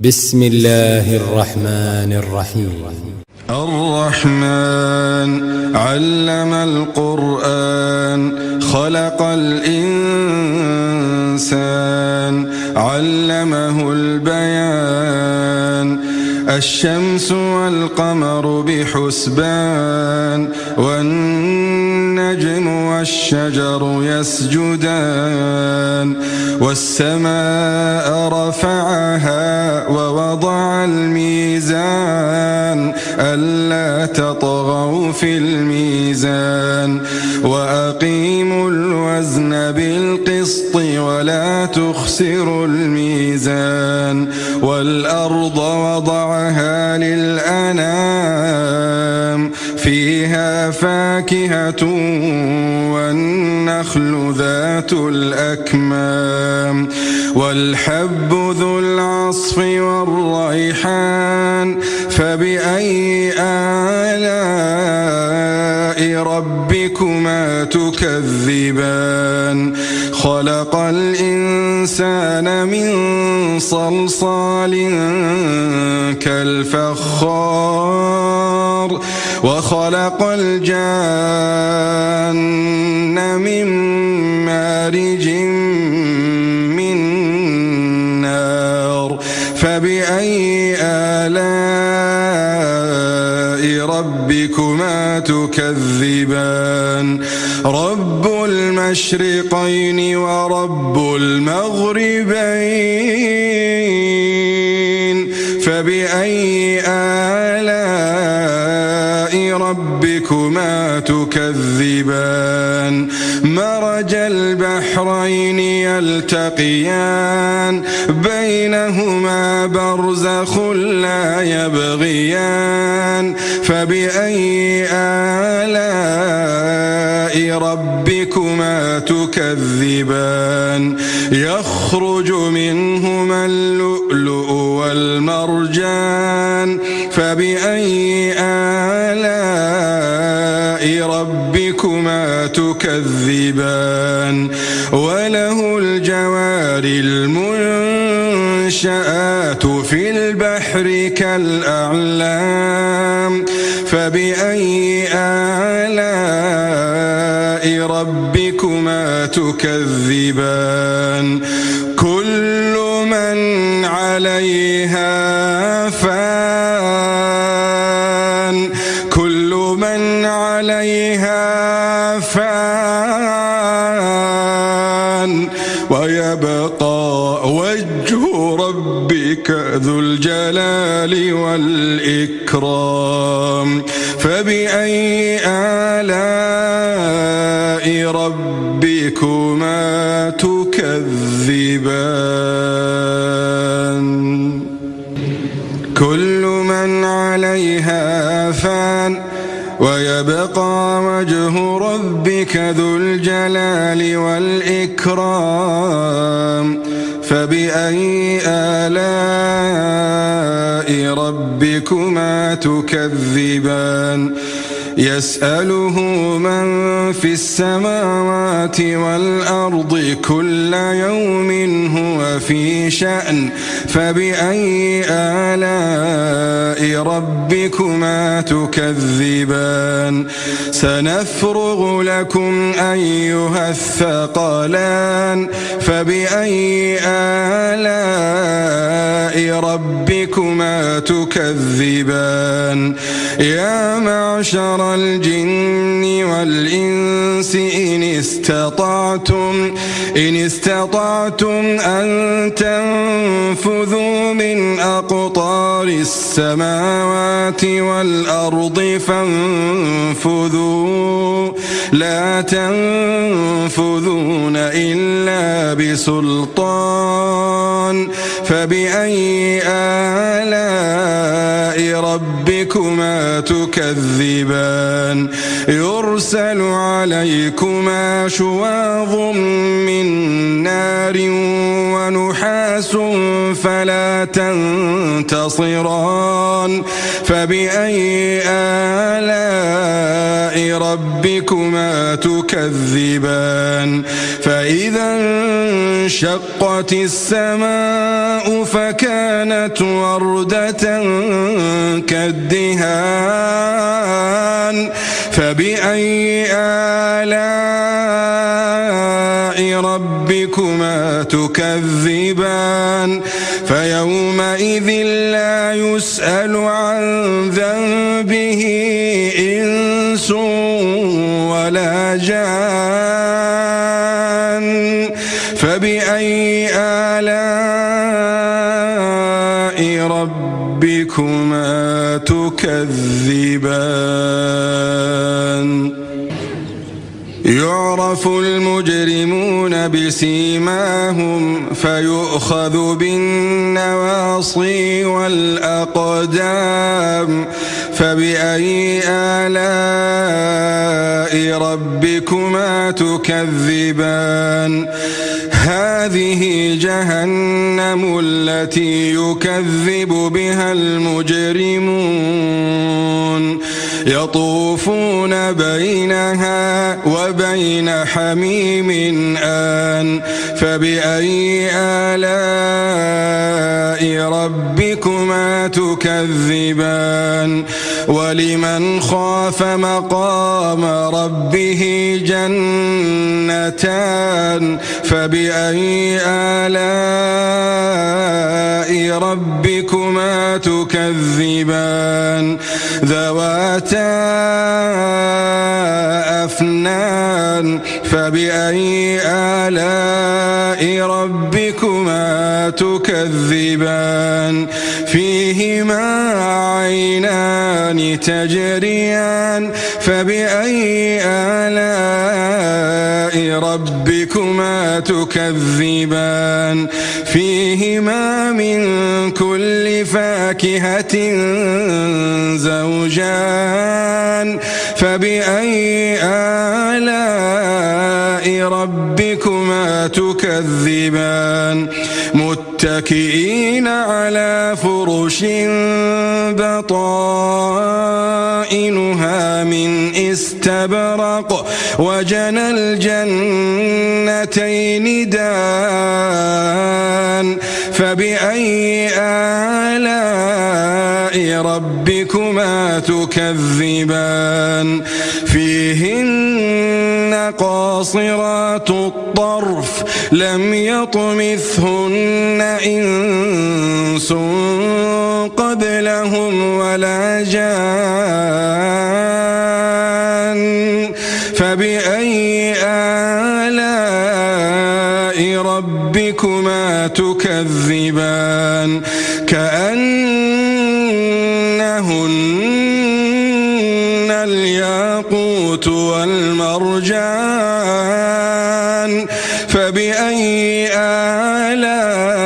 بسم الله الرحمن الرحيم. الرحمن علم القرآن خلق الإنسان علمه البيان الشمس والقمر بحسبان والنجم والشجر يسجدان والسماء رفعها ووضع الميزان ألا تطغوا في الميزان وأقيموا الوزن بالقسط ولا تخسروا الميزان والأرض وضعها للأنام فيها فاكهة والنخل ذات الأكمام والحب ذو العصف والريحان فبأي آلاء ربكما تكذبان خلق الإنسان من صلصال كالفخار وخلق الجان من مارج من نار فبأي آلاء ربكما تكذبان رب المشرقين ورب المغربين فبأي آلاء ربكما تكذبان مرج البحرين يلتقيان بينهما برزخ لا يبغيان فبأي آلاء ربكما تكذبان يخرج منهما اللؤلؤ والمرجان فبأي آلاء ربكما تكذبان وله الجوار المنشآت في البحر كالأعلام فبأي آلاء ربكما تكذبان كل من عليها فان كل من عليها فان ويبقى وجه ربك ذو الجلال والإكرام فبأي آلاء ربكما تكذبان كل من عليها فان ويبقى وجه ربك ذو الجلال والإكرام فبأي آلاء ربكما تكذبان يسأله من في السماوات والأرض كل يوم هو في شأن فبأي آلاء ربكما تكذبان سنفرغ لكم أيها الثقلان فبأي آلاء ربكما تكذبان يا معشر الجن والإنس إن استطعتم أن تنفذوا من أقطار السماوات والأرض فانفذوا لا تنفذون إلا بسلطان فبأي آلاء ربكما تكذبان يرسل عليكما شواظ من نار ونحاس ناس فلا تنتصران فبأي آلاء ربكما تكذبان فإذا انشقت السماء فكانت وردة كالدهان فبأي آلاء ربكما تكذبان فيومئذ لا يسأل عن ذنبه إنس ولا جان فبأي آلاء ربكما تكذبان يعرف المجرمون بسيماهم فيؤخذ بالنواصي والأقدام فبأي آلاء ربكما تكذبان هذه جهنم التي يكذب بها المجرمون يطوفون بينها وبين حميم آن فبأي آلاء ربكما تكذبان ولمن خاف مقام ربه جنتان فبأي آلاء ربكما تكذبان ذواتا أفنان فبأي آلاء ربكما تكذبان فيهما عينان تجريان فبأي آلاء ربكما تكذبان فيهما من كل فاكهة زوجان فبأي آلاء ربكما تكذبان متكئين على فرش بطائنها من استبرق وجنى الجنتين دان فبأي آلاء ربكما تكذبان فيهن قاصرات الطرف لم يطمثهن إنس قبلهم ولا جان فبأي آلاء ربكما تكذبان كأنهن الياقوت والمرجان فبأي آلاء